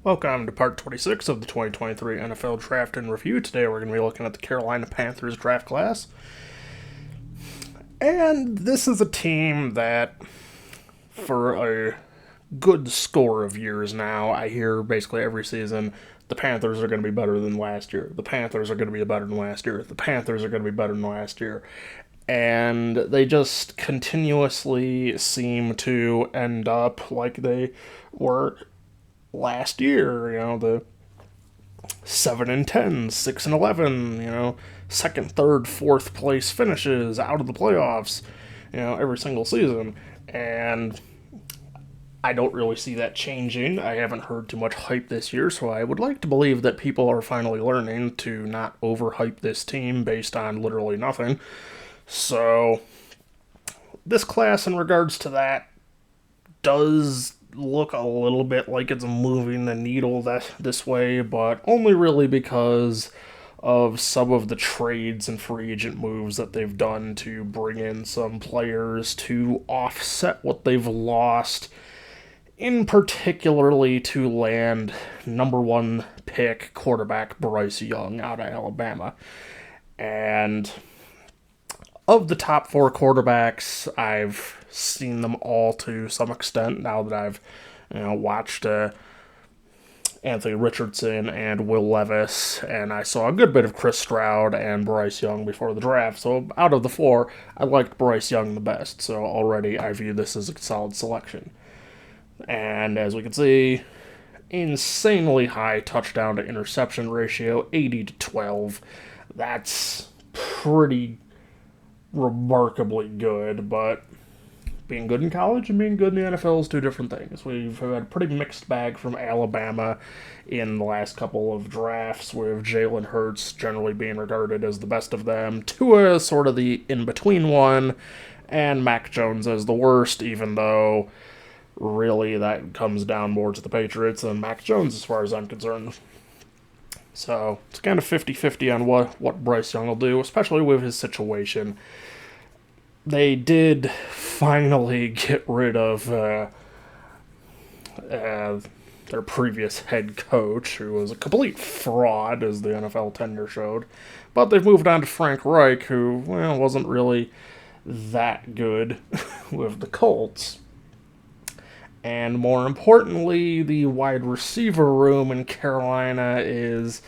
Welcome to part 26 of the 2023 NFL Draft and Review. Today we're going to be looking at the Carolina Panthers draft class. And this is a team that, for a good score of years now, I hear basically every season, the Panthers are going to be better than last year. The Panthers are going to be better than last year. The Panthers are going to be better than last year. And they just continuously seem to end up like they were last year, the 7-10, 6-11, second, third, fourth place finishes out of the playoffs, every single season. And I don't really see that changing. I haven't heard too much hype this year, so I would like to believe that people are finally learning to not overhype this team based on literally nothing. So, this class, in regards to that, does look a little bit like it's moving the needle this way, but only really because of some of the trades and free agent moves that they've done to bring in some players to offset what they've lost, in particularly to land number one pick quarterback Bryce Young out of Alabama. And of the top four quarterbacks, I've seen them all to some extent now that I've watched Anthony Richardson and Will Levis, and I saw a good bit of Chris Stroud and Bryce Young before the draft. So out of the four, I liked Bryce Young the best, so already I view this as a solid selection. And as we can see, insanely high touchdown to interception ratio, 80-12. That's pretty remarkably good, but being good in college and being good in the NFL is two different things. We've had a pretty mixed bag from Alabama in the last couple of drafts, with Jalen Hurts generally being regarded as the best of them, Tua sort of the in-between one, and Mac Jones as the worst, even though really that comes down more to the Patriots than Mac Jones as far as I'm concerned. So it's kind of 50-50 on what Bryce Young will do, especially with his situation. They did finally get rid of their previous head coach, who was a complete fraud, as the NFL tenure showed. But they've moved on to Frank Reich, who, wasn't really that good with the Colts. And more importantly, the wide receiver room in Carolina is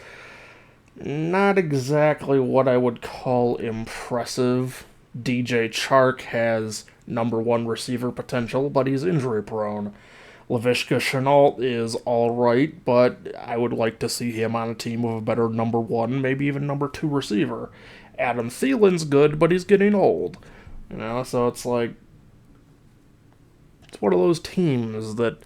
not exactly what I would call impressive. DJ Chark has number one receiver potential, but he's injury prone. Laviska Shenault is alright, but I would like to see him on a team with a better number one, maybe even number two receiver. Adam Thielen's good, but he's getting old. So it's like, it's one of those teams that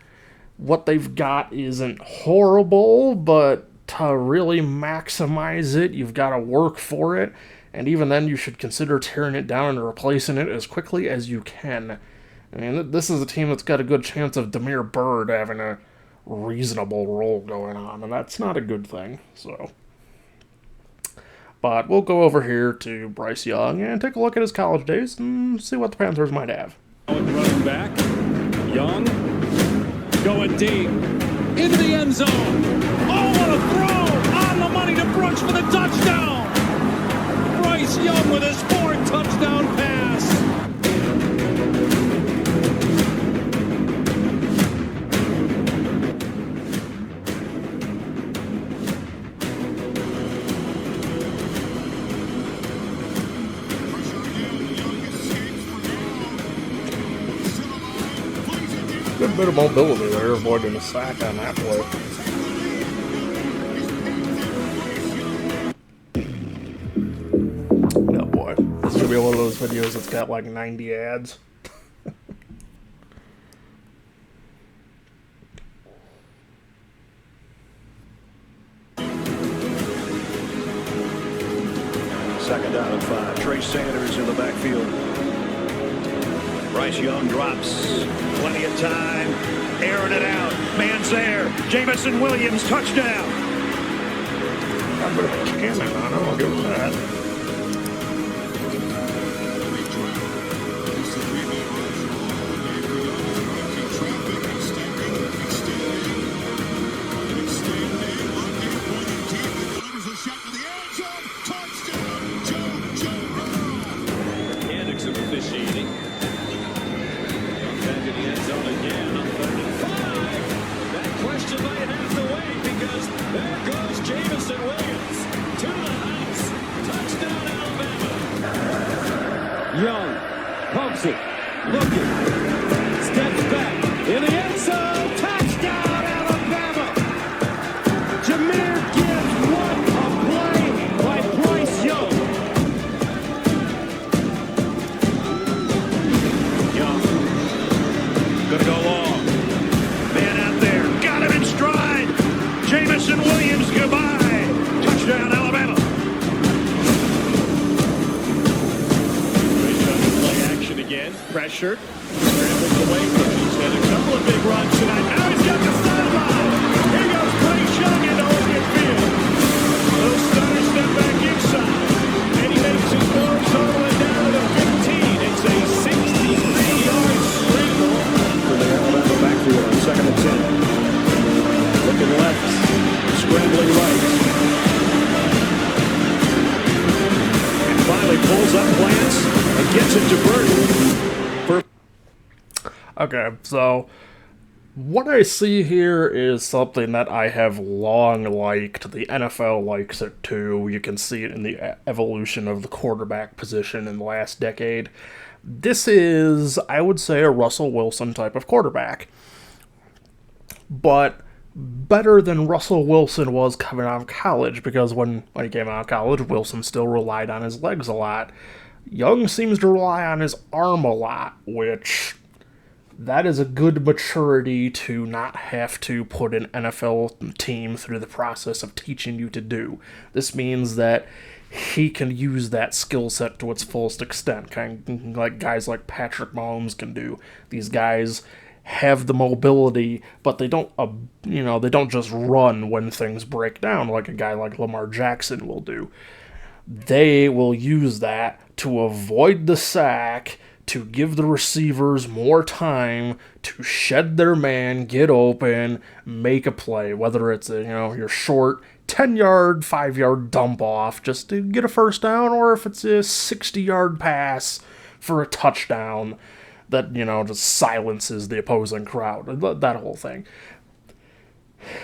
what they've got isn't horrible, but to really maximize it, you've got to work for it. And even then, you should consider tearing it down and replacing it as quickly as you can. I mean, this is a team that's got a good chance of Damiere Byrd having a reasonable role going on, and that's not a good thing. So, but we'll go over here to Bryce Young and take a look at his college days and see what the Panthers might have. Running back, Young, going deep, into the end zone. Oh, what a throw! On the money to Brooks for the touchdown! Bryce Young with his fourth touchdown pass. Good bit of mobility there, avoiding a sack on that play. Oh boy, this should be one of those videos that's got like 90 ads. Second down and 5. Trey Sanders in the backfield. Bryce Young drops. Plenty of time. Airing it out. Man's there. Jamison Williams, touchdown. Got a bit of a cannon on him, I'll give him that. looking, steps back, in the end zone, touchdown Alabama! Jameer Gibbs, what a play by Bryce Young! Young, gonna go long. Man out there, got him in stride. Jamison Williams, goodbye. Touchdown Alabama. Play action again, pressured, scrambles away from it. He's had a couple of big runs tonight. Now he's got the sideline. Here goes Bryce Young into open field. Little stutter step back inside. And he makes his moves all the way down to the 15. It's a 63-yard scramble for the Alabama backfield on 2nd and 10. Looking left, scrambling right. And finally pulls up Lance and gets it to Burton. Okay, so what I see here is something that I have long liked. The NFL likes it too. You can see it in the evolution of the quarterback position in the last decade. This is, I would say, a Russell Wilson type of quarterback. But better than Russell Wilson was coming out of college, because when he came out of college, Wilson still relied on his legs a lot. Young seems to rely on his arm a lot, which that is a good maturity to not have to put an NFL team through the process of teaching you to do. This means that he can use that skill set to its fullest extent, kind of like guys like Patrick Mahomes can do. These guys have the mobility, but they don't, they don't just run when things break down like a guy like Lamar Jackson will do. They will use that to avoid the sack, to give the receivers more time to shed their man, get open, make a play, whether it's your short 10-yard, 5-yard dump off just to get a first down, or if it's a 60-yard pass for a touchdown that, just silences the opposing crowd, that whole thing.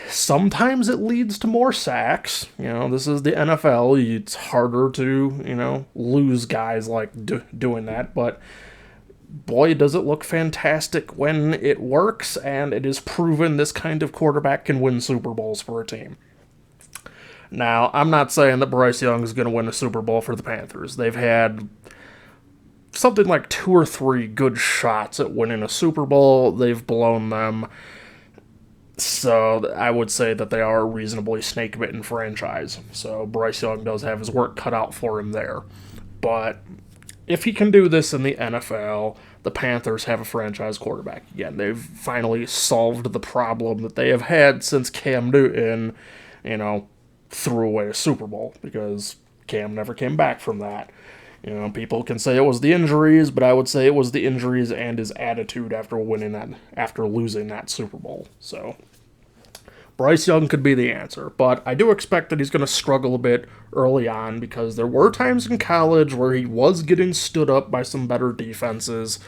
Sometimes it leads to more sacks. This is the NFL. It's harder to, lose guys like doing that, but boy, does it look fantastic when it works, and it is proven this kind of quarterback can win Super Bowls for a team. Now, I'm not saying that Bryce Young is going to win a Super Bowl for the Panthers. They've had something like 2 or 3 good shots at winning a Super Bowl. They've blown them. So I would say that they are a reasonably snake-bitten franchise. So Bryce Young does have his work cut out for him there. But if he can do this in the NFL, the Panthers have a franchise quarterback again. They've finally solved the problem that they have had since Cam Newton, threw away a Super Bowl, because Cam never came back from that. People can say it was the injuries, but I would say it was the injuries and his attitude after losing that Super Bowl. So Bryce Young could be the answer, but I do expect that he's going to struggle a bit early on, because there were times in college where he was getting stood up by some better defenses.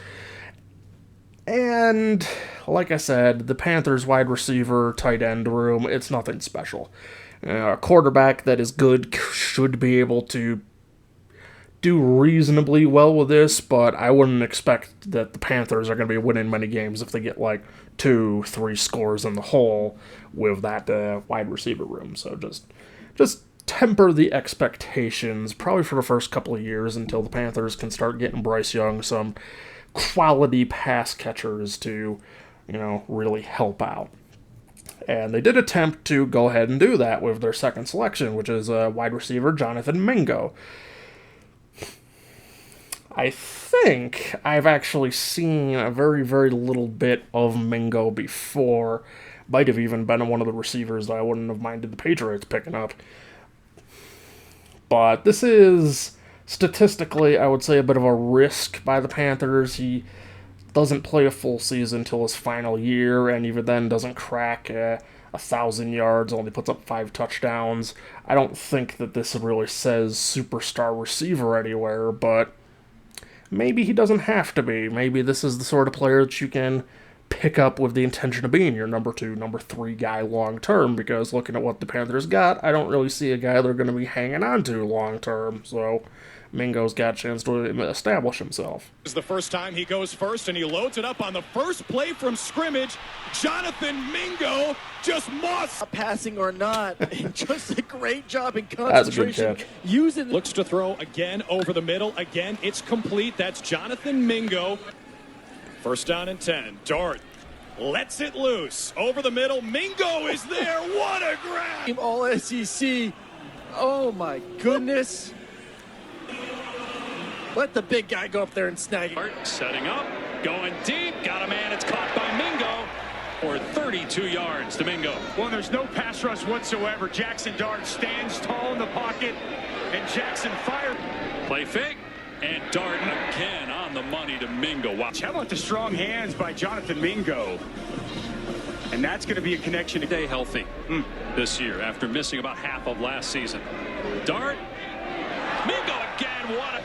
And like I said, the Panthers wide receiver, tight end room, it's nothing special. A quarterback that is good should be able to do reasonably well with this, but I wouldn't expect that the Panthers are going to be winning many games if they get like 2-3 scores in the hole with that wide receiver room. So just temper the expectations, probably for the first couple of years, until the Panthers can start getting Bryce Young some quality pass catchers to, really help out. And they did attempt to go ahead and do that with their second selection, which is wide receiver Jonathan Mingo. I think I've actually seen a very, very little bit of Mingo before. Might have even been one of the receivers that I wouldn't have minded the Patriots picking up. But this is, statistically, I would say, a bit of a risk by the Panthers. He doesn't play a full season until his final year, and even then doesn't crack 1,000 yards, only puts up 5 touchdowns. I don't think that this really says superstar receiver anywhere, but maybe he doesn't have to be. Maybe this is the sort of player that you can pick up with the intention of being your number 2, number 3 guy long term, because looking at what the Panthers got, I don't really see a guy they're going to be hanging on to long term. So Mingo's got a chance to establish himself. This is the first time he goes first, and he loads it up on the first play from scrimmage. Jonathan Mingo just passing or not, just a great job in That's a good concentration. catch. Using looks to throw again over the middle. Again, it's complete. That's Jonathan Mingo. First down and 10. Dart lets it loose over the middle. Mingo is there. What a grab! all SEC. Oh my goodness. Let the big guy go up there and snag it. Setting up, going deep, got a man. It's caught by Mingo for 32 yards to Mingo. Well, there's no pass rush whatsoever. Jackson Dart stands tall in the pocket, and Jackson fires. Play fake, and Dart again on the money to Mingo. Wow. How about the strong hands by Jonathan Mingo? And that's going to be a connection to Stay healthy this year after missing about half of last season. Dart, Mingo again. What a...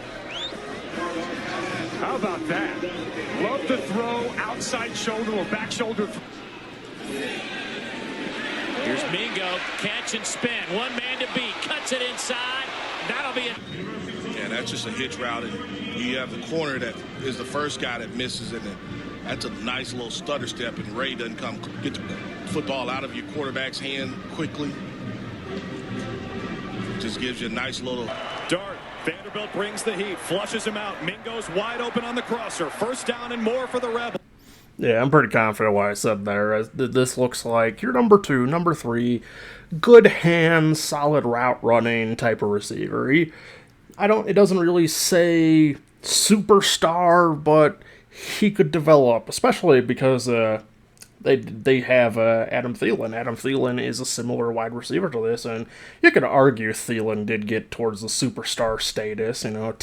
How about that? Love to throw outside shoulder or back shoulder. Here's Mingo, catch and spin. One man to beat, cuts it inside. That'll be it. Yeah, that's just a hitch route, and you have the corner that is the first guy that misses it, and that's a nice little stutter step, and Ray doesn't get the football out of your quarterback's hand quickly. Just gives you a nice little... Dart, Vanderbilt brings the heat, flushes him out. Mingo's wide open on the crosser. First down and more for the Rebels. Yeah, I'm pretty confident what I said there. This looks like your number 2, number 3, good hands, solid route running type of receiver. It doesn't really say superstar, but he could develop, especially because they have Adam Thielen. Adam Thielen is a similar wide receiver to this, and you could argue Thielen did get towards the superstar status, a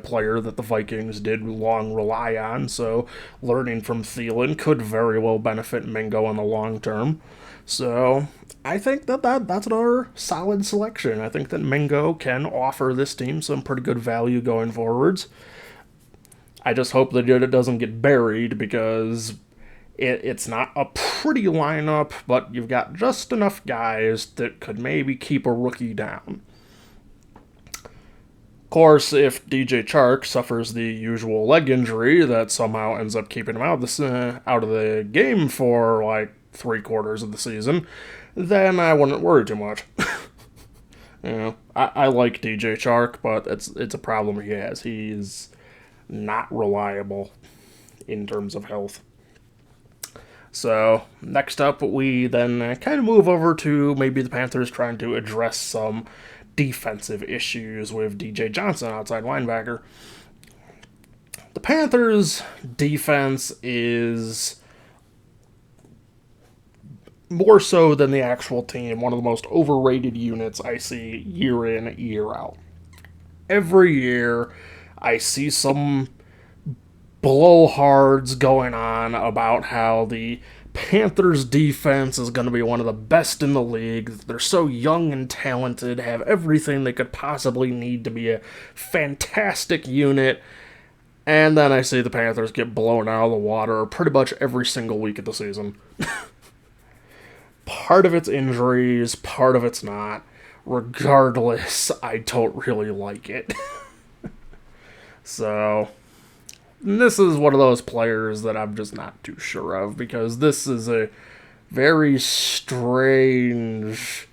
player that the Vikings did long rely on, so learning from Thielen could very well benefit Mingo in the long term. So I think that's another solid selection. I think that Mingo can offer this team some pretty good value going forwards. I just hope that it doesn't get buried, because it's not a pretty lineup, but you've got just enough guys that could maybe keep a rookie down. Of course, if DJ Chark suffers the usual leg injury that somehow ends up keeping him out of the game for like 3/4 of the season, then I wouldn't worry too much. I like DJ Chark, but it's a problem he has. He's not reliable in terms of health. So, next up, we then kind of move over to maybe the Panthers trying to address some defensive issues with DJ Johnson, outside linebacker. The Panthers' defense is, more so than the actual team, one of the most overrated units I see year in, year out. Every year, I see some blowhards going on about how the Panthers defense is going to be one of the best in the league. They're so young and talented, have everything they could possibly need to be a fantastic unit. And then I see the Panthers get blown out of the water pretty much every single week of the season. Part of it's injuries, part of it's not. Regardless, I don't really like it. So, this is one of those players that I'm just not too sure of, because this is a very strange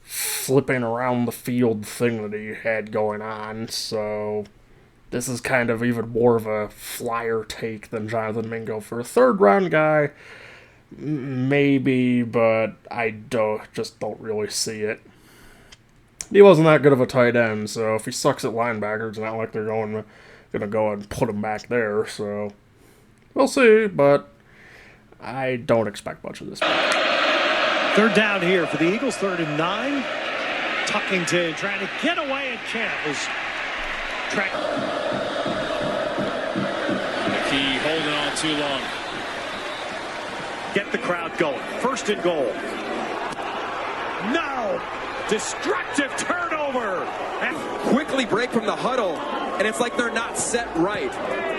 flipping around the field thing that he had going on. So, this is kind of even more of a flyer take than Jonathan Mingo for a third-round guy. Maybe, but I don't really see it. He wasn't that good of a tight end, so if he sucks at linebacker, it's not like they're gonna go and put him back there. So we'll see, but I don't expect much of this. Third down here for the Eagles, 3rd and 9. Tuckington trying to get away and can't. McKee holding on too long. Get the crowd going. 1st and goal. No! Destructive turnover! And quickly break from the huddle, and it's like they're not set right.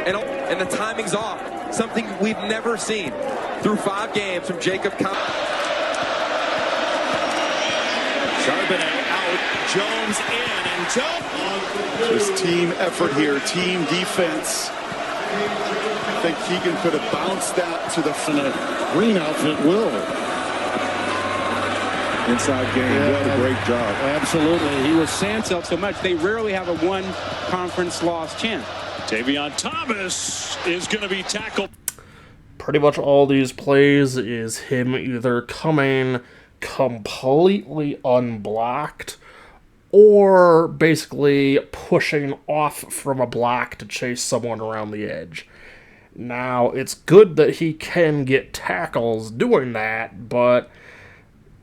And the timing's off. Something we've never seen through 5 games from Jacob Charbonnet out. Jones in, and Jones. Just team effort here, team defense. I think Keegan could have bounced that to the front. Green outfit will. Inside game, what a great job. Absolutely. He was Sansell so much. They rarely have a one conference loss chance. Tavion Thomas is going to be tackled. Pretty much all these plays is him either coming completely unblocked or basically pushing off from a block to chase someone around the edge. Now, it's good that he can get tackles doing that, but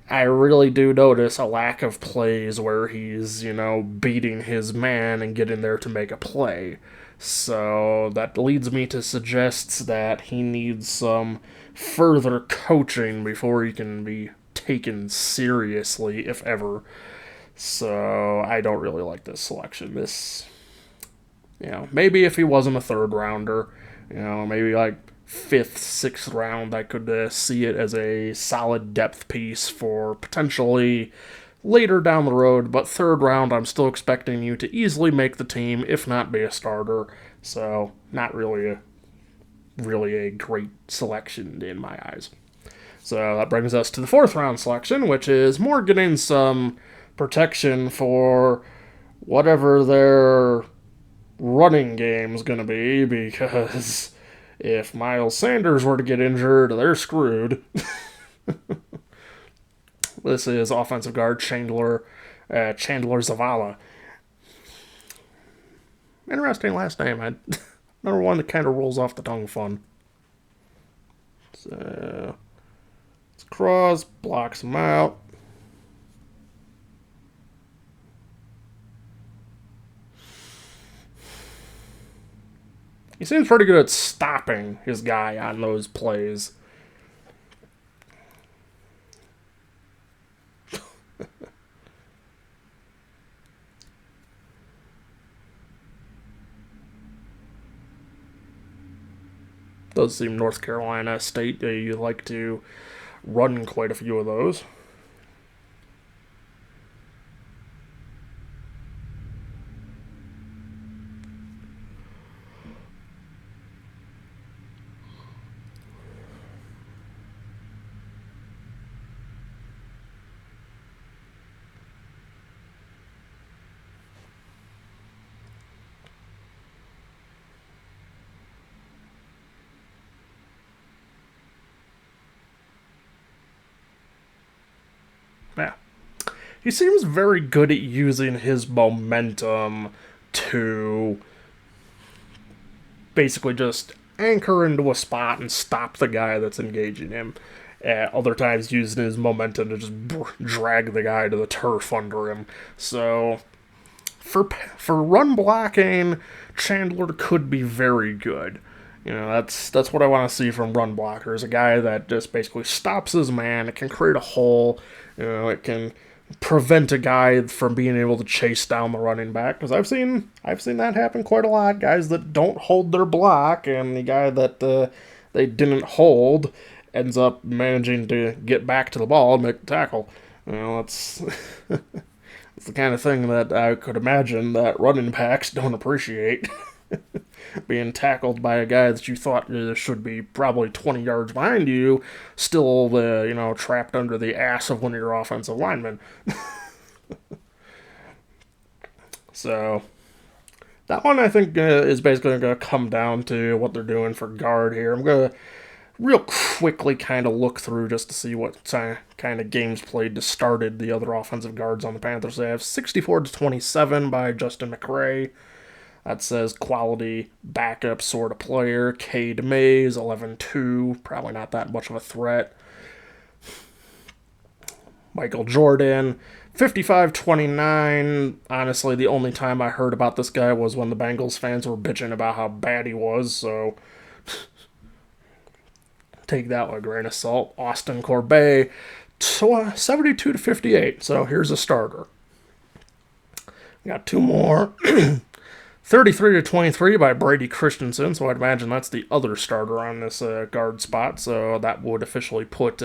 I really do notice a lack of plays where he's, beating his man and getting there to make a play. So that leads me to suggest that he needs some further coaching before he can be taken seriously, if ever. So I don't really like this selection. Maybe if he wasn't a third rounder, maybe like 5th, 6th round, I could see it as a solid depth piece for potentially later down the road, but 3rd round, I'm still expecting you to easily make the team, if not be a starter. So not really a great selection in my eyes. So that brings us to the 4th round selection, which is more getting some protection for whatever their running game's going to be, because if Miles Sanders were to get injured, they're screwed. This is offensive guard Chandler Zavala. Interesting last name. Another one that kind of rolls off the tongue fun. So, it's cross, blocks him out. He seems pretty good at stopping his guy on those plays. Does seem North Carolina State, you like to run quite a few of those. Yeah. He seems very good at using his momentum to basically just anchor into a spot and stop the guy that's engaging him. Other times using his momentum to just drag the guy to the turf under him. So, for run blocking, Chandler could be very good. That's what I want to see from run blockers. A guy that just basically stops his man. It can create a hole. It can prevent a guy from being able to chase down the running back. Because I've seen that happen quite a lot. Guys that don't hold their block, and the guy that they didn't hold ends up managing to get back to the ball and make the tackle. That's it's the kind of thing that I could imagine that running backs don't appreciate. Being tackled by a guy that you thought should be probably 20 yards behind you, still, trapped under the ass of one of your offensive linemen. So, that one I think is basically going to come down to what they're doing for guard here. I'm going to real quickly kind of look through just to see what kind of games played to started the other offensive guards on the Panthers. They have 64-27 by Justin McRae. That says quality backup sort of player. Cade Mays, 11-2. Probably not that much of a threat. Michael Jordan, 55-29. Honestly, the only time I heard about this guy was when the Bengals fans were bitching about how bad he was, so take that with a grain of salt. Austin Corbett, 72-58. So here's a starter. Got two more. 33-23 by Brady Christensen, so I'd imagine that's the other starter on this guard spot, so that would officially put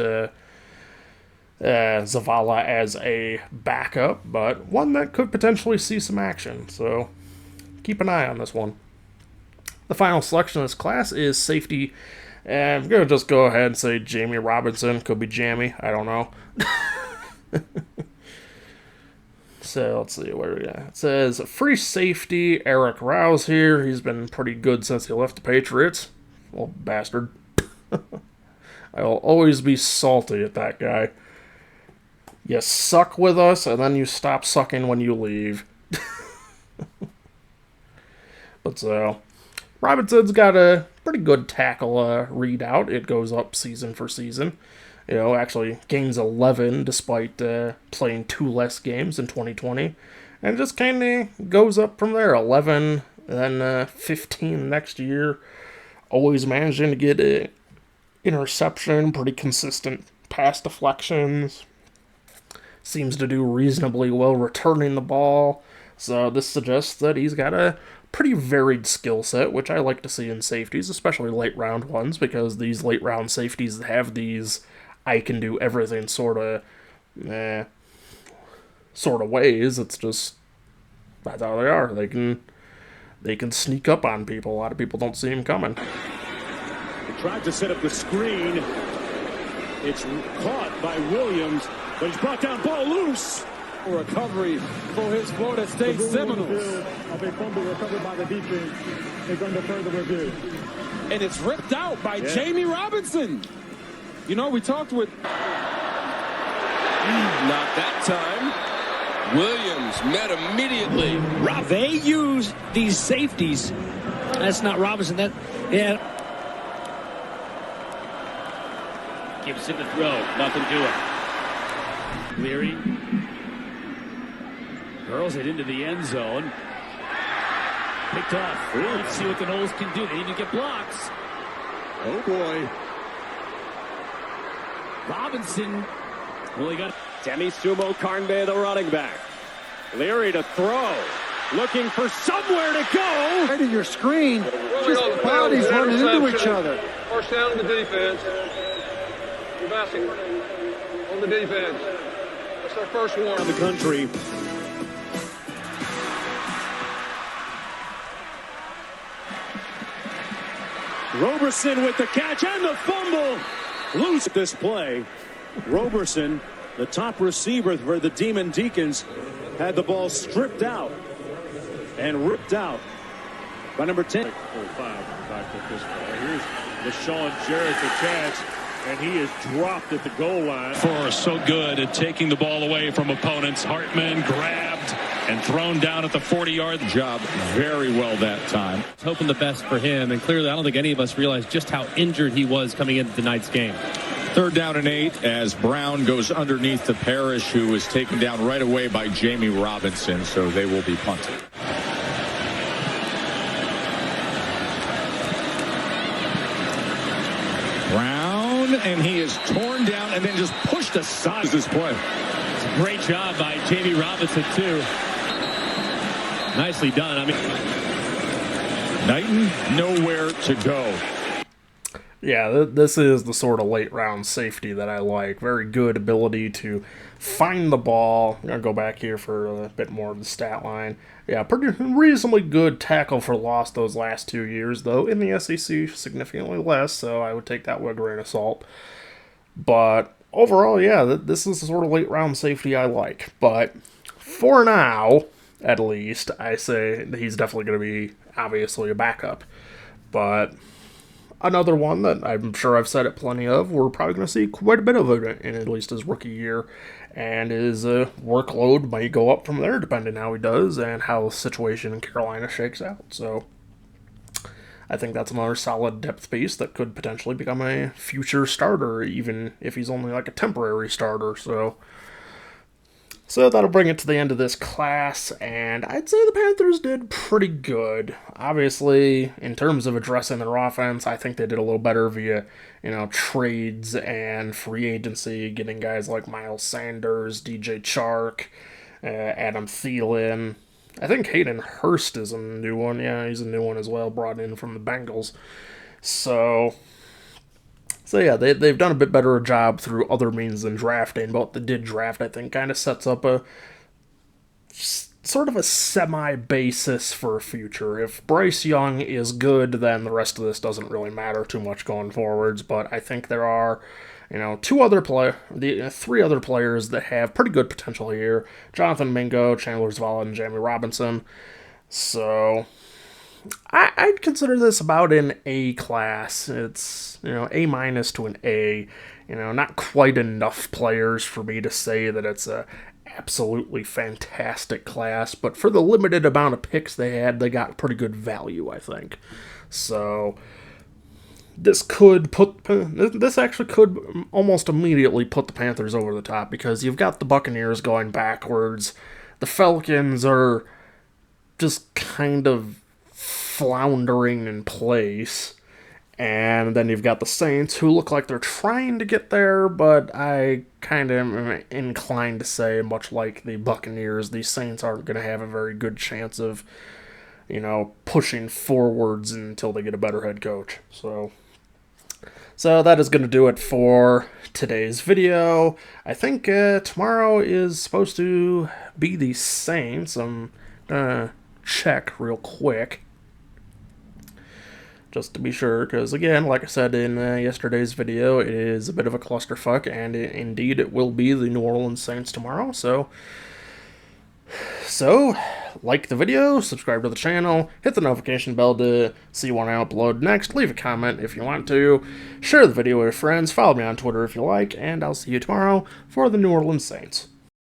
Zavala as a backup, but one that could potentially see some action. So keep an eye on this one. The final selection of this class is safety. And I'm going to just go ahead and say Jamie Robinson. Could be Jammy. I don't know. So let's see where we at. It says free safety Eric Rouse here. He's been pretty good since he left the Patriots. Well, bastard. I will always be salty at that guy. You suck with us, and then you stop sucking when you leave. But so, Robinson's got a pretty good tackle readout. It goes up season for season. You know, actually gains 11 despite playing 2 less games in 2020. And just kind of goes up from there. 11, then 15 next year. Always managing to get an interception, pretty consistent pass deflections. Seems to do reasonably well returning the ball. So this suggests that he's got a pretty varied skill set, which I like to see in safeties, especially late round ones, because these late round safeties have these I can do everything sort of ways. It's just that's how they are. They can sneak up on people. A lot of people don't see them coming. He tried to set up the screen. It's caught by Williams, but he's brought down, ball loose. Recovery for his Florida State Seminoles. Of a fumble recovered by the defense is under further review. And it's ripped out by Jamie Robinson. You know, we talked with... Not that time. Williams met immediately. They use these safeties. That's not Robinson. Gibson to throw. Nothing to it. Leary. Hurls it into the end zone. Picked off. Let's see what the Noles can do. They need to get blocks. Oh, boy. Robinson. Well, he got Demi Sumo Carnbe, the running back. Leary to throw. Looking for somewhere to go. Right in your screen. Just bodies running into each other. First down to the defense. You're passing on the defense. That's our first one. In the country. Roberson with the catch and the fumble. Loose at this play. Roberson, the top receiver for the Demon Deacons, had the ball stripped out and ripped out by number 10. Here's LaShawn Jarrett's a chance, and he is dropped at the goal line. For so good at taking the ball away from opponents. Hartman grabbed and thrown down at the 40-yard. Job very well that time. Hoping the best for him, and clearly I don't think any of us realized just how injured he was coming into tonight's game. 3rd down and 8 as Brown goes underneath to Parrish, who is taken down right away by Jamie Robinson, so they will be punted. Brown, and he is torn down and then just pushed aside. This play. It's a great job by Jamie Robinson, too. Nicely done. I mean, Knighton, nowhere to go. Yeah, this is the sort of late round safety that I like. Very good ability to find the ball. I'm going to go back here for a bit more of the stat line. Yeah, pretty reasonably good tackle for loss those last 2 years, though. In the SEC, significantly less, so I would take that with a grain of salt. But overall, yeah, this is the sort of late round safety I like. But for now, at least, I say that he's definitely going to be, obviously, a backup. But another one that I'm sure I've said it plenty of, we're probably going to see quite a bit of it in at least his rookie year, and his workload might go up from there depending how he does and how the situation in Carolina shakes out. So I think that's another solid depth piece that could potentially become a future starter, even if he's only like a temporary starter. So that'll bring it to the end of this class, and I'd say the Panthers did pretty good. Obviously, in terms of addressing their offense, I think they did a little better via, trades and free agency, getting guys like Miles Sanders, DJ Chark, Adam Thielen. I think Hayden Hurst is a new one. Yeah, he's a new one as well, brought in from the Bengals. So So yeah, they've done a bit better job through other means than drafting, but what they did draft, I think, kind of sets up a sort of a semi-basis for a future. If Bryce Young is good, then the rest of this doesn't really matter too much going forwards, but I think there are, three other players that have pretty good potential here. Jonathan Mingo, Chandler Zavala, and Jamie Robinson. So I'd consider this about an A class. It's, A minus to an A. Not quite enough players for me to say that it's a absolutely fantastic class, but for the limited amount of picks they had, they got pretty good value, I think. So this actually could almost immediately put the Panthers over the top, because you've got the Buccaneers going backwards. The Falcons are just kind of floundering in place. And then you've got the Saints, who look like they're trying to get there, but I kind of am inclined to say, much like the Buccaneers, the Saints aren't going to have a very good chance of, pushing forwards until they get a better head coach. So that is going to do it for today's video. I think tomorrow is supposed to be the Saints. I'm going to check real quick, just to be sure, because again, like I said in yesterday's video, it is a bit of a clusterfuck, and indeed it will be the New Orleans Saints tomorrow. So like the video, subscribe to the channel, hit the notification bell to see when I upload next, leave a comment if you want to, share the video with your friends, follow me on Twitter if you like, and I'll see you tomorrow for the New Orleans Saints.